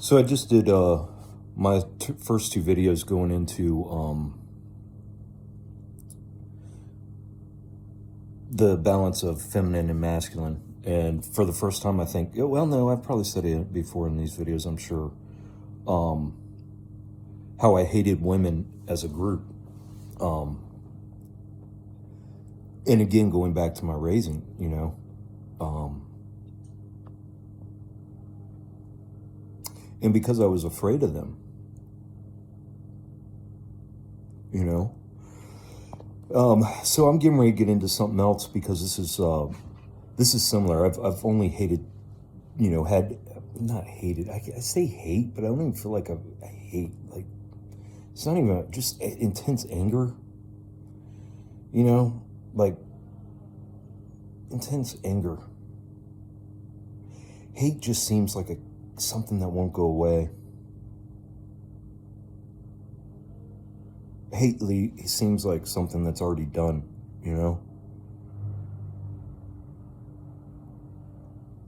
So I just did my first two videos going into the balance of feminine and masculine. And for the first time, I think, well, no, I've probably said it before in these videos, I'm sure, how I hated women as a group. And again, going back to my raising, and because I was afraid of them, so I'm getting ready to get into something else because this is similar. I've only hated, had not hated. I say hate, but I don't even feel like I hate. Like, it's not even just intense anger. Like intense anger. Hate just seems like something that won't go away. Hate seems like something that's already done,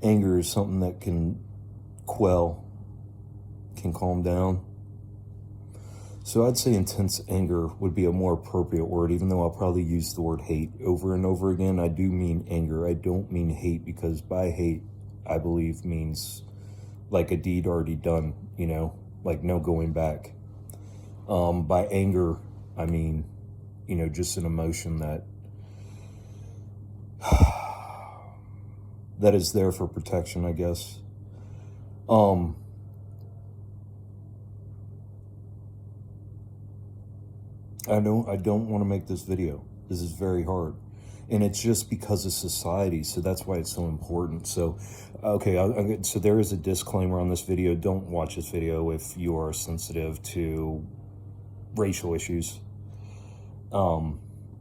Anger is something that can quell, can calm down. So I'd say intense anger would be a more appropriate word, even though I'll probably use the word hate over and over again. I do mean anger. I don't mean hate, because by hate, I believe means like a deed already done, like no going back. By anger, I mean, just an emotion that that is there for protection, I guess. I don't want to make this video. This is very hard. And it's just because of society, so that's why it's so important. So, okay, so there is a disclaimer on this video. Don't watch this video if you are sensitive to racial issues,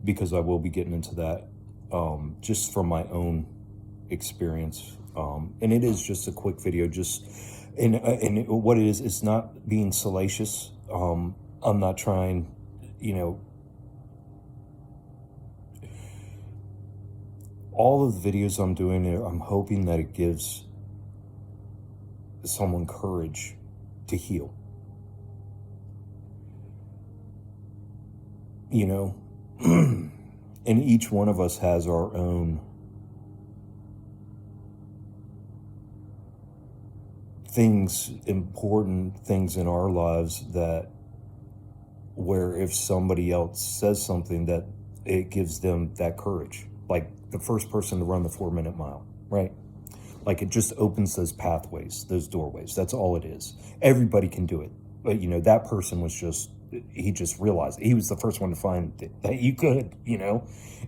because I will be getting into that, just from my own experience. And it is just a quick video, and what it is, it's not being salacious. I'm not trying, all of the videos I'm doing, I'm hoping that it gives someone courage to heal. And each one of us has our own important things in our lives, that where if somebody else says something, that it gives them that courage. Like the first person to run the 4-minute mile, right? Like it just opens those pathways, those doorways. That's all it is. Everybody can do it. But, that person he just realized he was the first one to find that you could,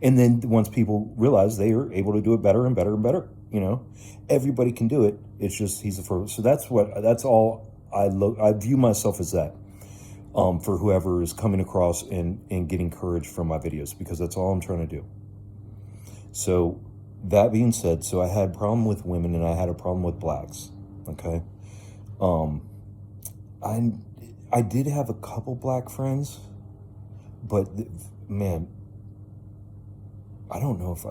and then once people realize, they are able to do it better and better and better, everybody can do it. It's just, he's the first. So that's all I view myself as that, for whoever is coming across and getting courage from my videos, because that's all I'm trying to do. So that being said, so I had a problem with women and I had a problem with blacks. Okay. I did have a couple black friends, but man, I don't know if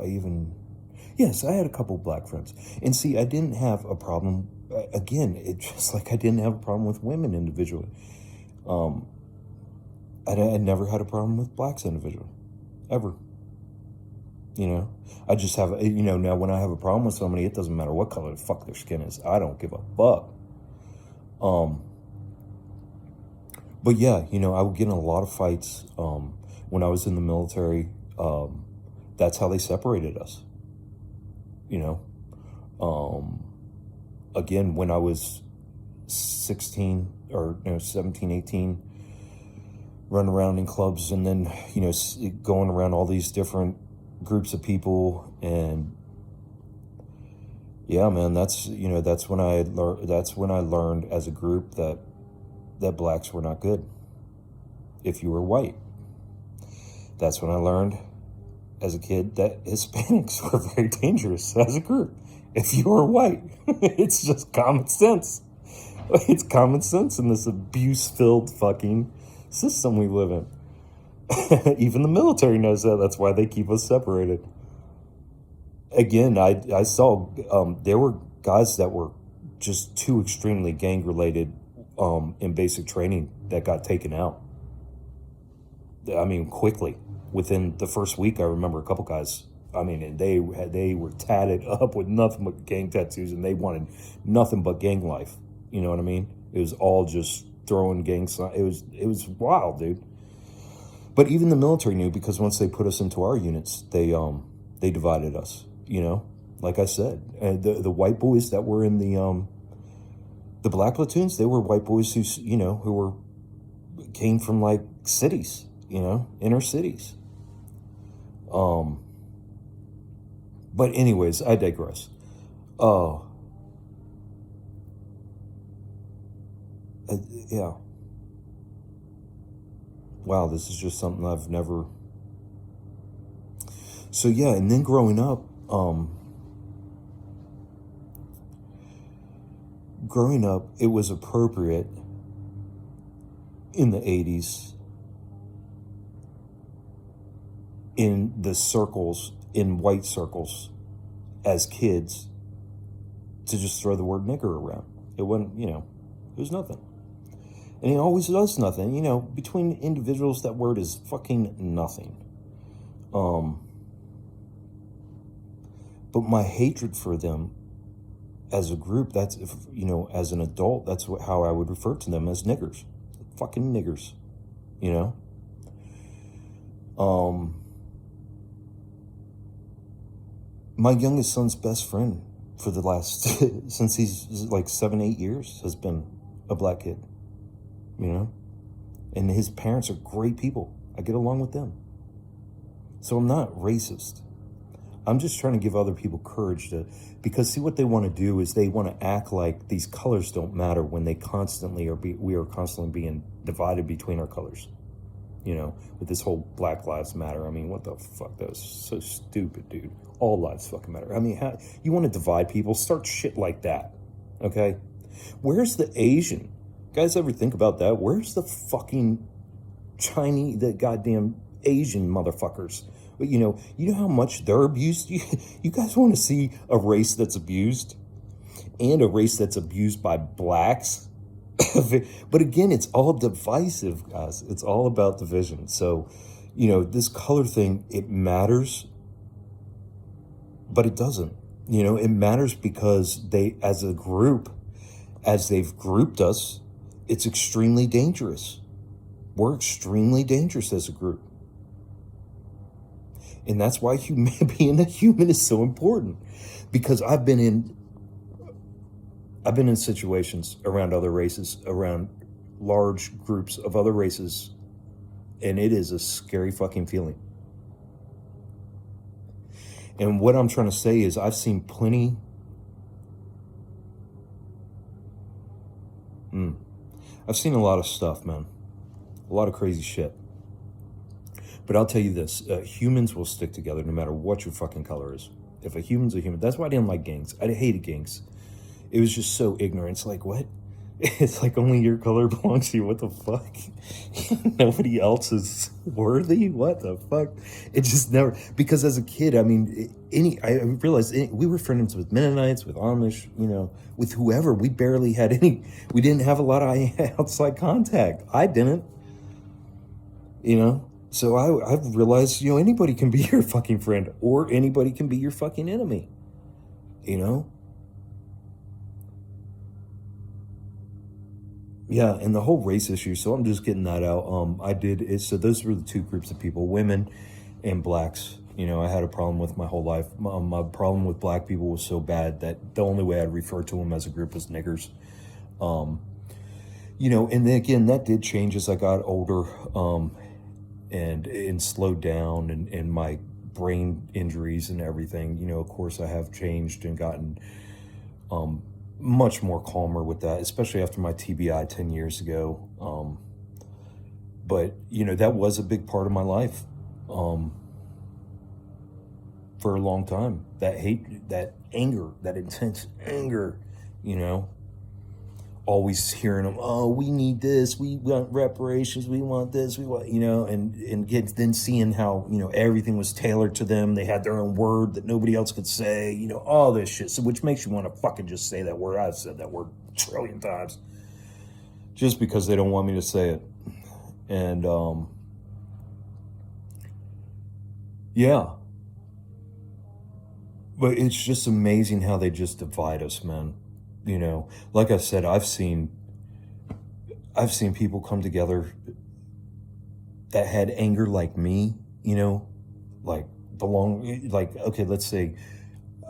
yes, I had a couple black friends. And see, I didn't have a problem, again, it's just like I didn't have a problem with women individually. I never had a problem with blacks individually, ever. I just have, now when I have a problem with somebody, it doesn't matter what color the fuck their skin is. I don't give a fuck. But yeah, I would get in a lot of fights when I was in the military. That's how they separated us. Again, when I was 16 or 17, 18, running around in clubs, and then, going around all these different groups of people, and yeah, man, that's when I learned as a group that blacks were not good if you were white. That's when I learned as a kid that Hispanics were very dangerous as a group if you were white. It's just common sense. It's common sense in this abuse-filled fucking system we live in. Even the military knows that. That's why they keep us separated. Again, I saw there were guys that were just too extremely gang related in basic training that got taken out. I mean, quickly. Within the first week, I remember a couple guys, I mean, and they were tatted up with nothing but gang tattoos, and they wanted nothing but gang life. You know what I mean? It was all just throwing gang signs. It was wild, dude. But even the military knew, because once they put us into our units, they divided us. You know, like I said, and the white boys that were in the black platoons, they were white boys who came from like cities, inner cities. But anyways, I digress. Yeah. Wow, this is just something I've never. So yeah, and then growing up, it was appropriate in the 80s in the circles, in white circles, as kids, to just throw the word nigger around. It wasn't, it was nothing. And it always does nothing. Between individuals, that word is fucking nothing. But my hatred for them as a group, that's, as an adult, that's how I would refer to them, as niggers. Fucking niggers, My youngest son's best friend for the last, since he's like 7-8 years, has been a black kid, and his parents are great people. I get along with them. So I'm not racist. I'm just trying to give other people courage because see, what they want to do is they want to act like these colors don't matter when we are constantly being divided between our colors, with this whole Black Lives Matter. I mean, what the fuck? That was so stupid, dude. All lives fucking matter. I mean, how you want to divide people? Start shit like that, okay? Where's the Asian? Guys ever think about that? Where's the fucking Chinese, the goddamn Asian motherfuckers? But you know how much they're abused? You guys want to see a race that's abused? And a race that's abused by blacks? But again, it's all divisive, guys. It's all about division. So, this color thing, it matters, but it doesn't. It matters because they, as a group, as they've grouped us, it's extremely dangerous. We're extremely dangerous as a group. And that's why being a human is so important. Because I've been in situations around other races, around large groups of other races, and it is a scary fucking feeling. And what I'm trying to say is I've seen plenty. I've seen a lot of stuff, man. A lot of crazy shit. But I'll tell you this, humans will stick together no matter what your fucking color is. If a human's a human, that's why I didn't like gangs. I hated gangs. It was just so ignorant. It's like, what? It's like only your color belongs to you. What the fuck? Nobody else is worthy? What the fuck? It just never, because as a kid, I mean, I realized we were friends with Mennonites, with Amish, with whoever. We barely had we didn't have a lot of outside contact. I didn't, So I've realized, anybody can be your fucking friend, or anybody can be your fucking enemy, Yeah, and the whole race issue, so I'm just getting that out. So those were the two groups of people, women and blacks. I had a problem with my whole life. My problem with black people was so bad that the only way I'd refer to them as a group was niggers. And then again, that did change as I got older. And slowed down, and my brain injuries and everything, of course I have changed and gotten much more calmer with that, especially after my TBI 10 years ago. But that was a big part of my life for a long time. That hate, that anger, that intense anger, always hearing them, oh, we need this, we want reparations, we want this, we want, then seeing how, everything was tailored to them. They had their own word that nobody else could say, all this shit. So which makes you want to fucking just say that word. I've said that word a trillion times. just because they don't want me to say it. And yeah, but it's just amazing how they just divide us, man. You know, like I said, I've seen people come together that had anger like me, you know, like like, okay, let's say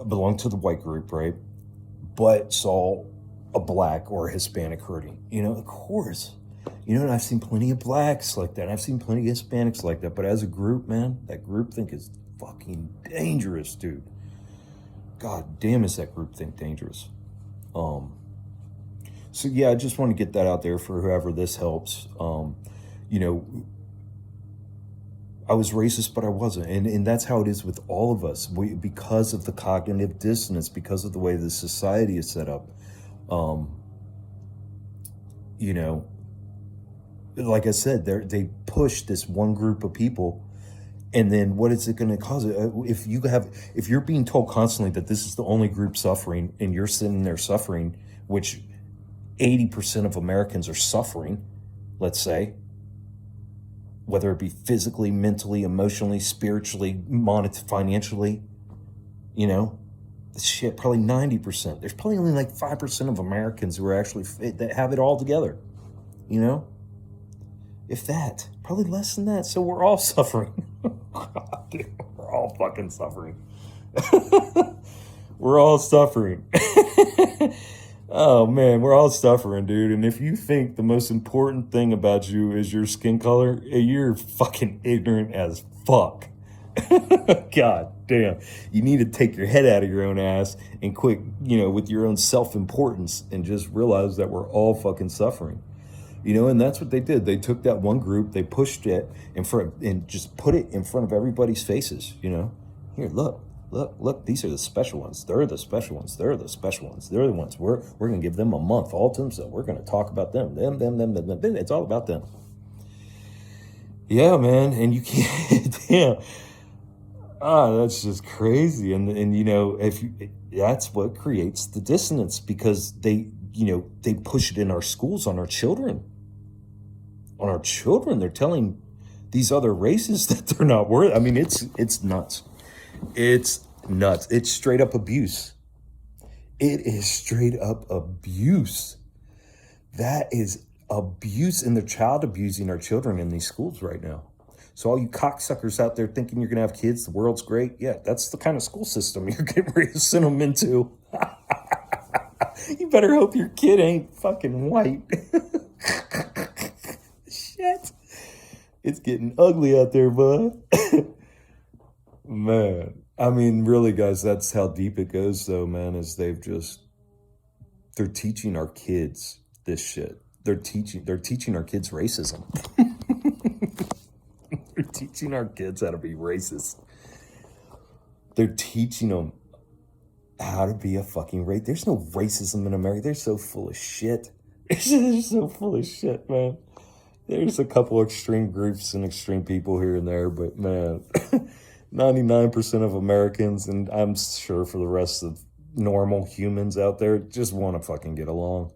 belong to the white group, right? But saw a black or a Hispanic hurting, you know, of course. You know, and I've seen plenty of blacks like that. I've seen plenty of Hispanics like that. But as a group, man, that group think is fucking dangerous, dude. God damn, is that group think dangerous? Um, so yeah, I just want to get that out there for whoever this helps. You know, I was racist, but I wasn't, and that's how it is with all of us. Because of the cognitive dissonance, because of the way the society is set up. Um, you know, like I said, they push this one group of people, and then what is it going to cause? If you're being told constantly that this is the only group suffering, and you're sitting there suffering, which 80% of Americans are suffering, let's say, whether it be physically, mentally, emotionally, spiritually, financially, you know, shit, probably 90%. There's probably only like 5% of Americans who are actually that have it all together, you know, if that, probably less than that. So we're all suffering. God, dude, we're all fucking suffering. We're all suffering. Oh man, we're all suffering, dude. And if you think the most important thing about you is your skin color, you're fucking ignorant as fuck. God damn. You need to take your head out of your own ass and quit, you know, with your own self-importance and just realize that we're all fucking suffering. You know, and that's what they did. They took that one group, they pushed it in front and just put it in front of everybody's faces, you know. Here, look, these are the special ones. They're the special ones. They're the special ones. They're the ones. We're going to give them a month all to themselves. We're going to talk about them. Them. It's all about them. Yeah, man. And you can't, damn. That's just crazy. And you know, that's what creates the dissonance, because they push it in our schools on our children. On our children, they're telling these other races that they're not worth. I mean, it's nuts. It's nuts. It's straight up abuse. It is straight up abuse. That is abuse, and they're child abusing our children in these schools right now. So all you cocksuckers out there thinking you're going to have kids, the world's great. Yeah, that's the kind of school system you're getting ready to send them into. You better hope your kid ain't fucking white. Shit. It's getting ugly out there, bud. Man. I mean, really, guys, that's how deep it goes, though, man, is they're teaching our kids this shit. They're teaching our kids racism. They're teaching our kids how to be racist. They're teaching them how to be a fucking race. There's no racism in America. They're so full of shit. They're so full of shit, man. There's a couple extreme groups and extreme people here and there, but man, 99% of Americans, and I'm sure for the rest of normal humans out there, just want to fucking get along.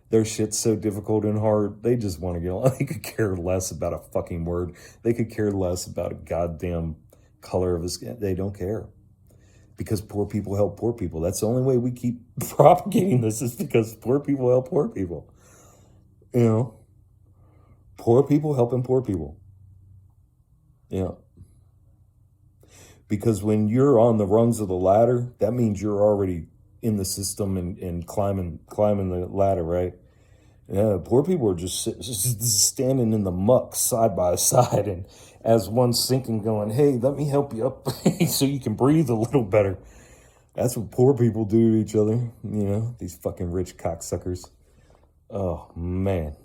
Their shit's so difficult and hard, they just want to get along. They could care less about a fucking word. They could care less about a goddamn color of his skin. They don't care. Because poor people help poor people. That's the only way we keep propagating this, is because poor people help poor people. You know? Poor people helping poor people. Yeah. Because when you're on the rungs of the ladder, that means you're already in the system and climbing the ladder, right? Yeah, poor people are just standing in the muck side by side, and as one's sinking, going, "Hey, let me help you up so you can breathe a little better." That's what poor people do to each other, you know, these fucking rich cocksuckers. Oh, man.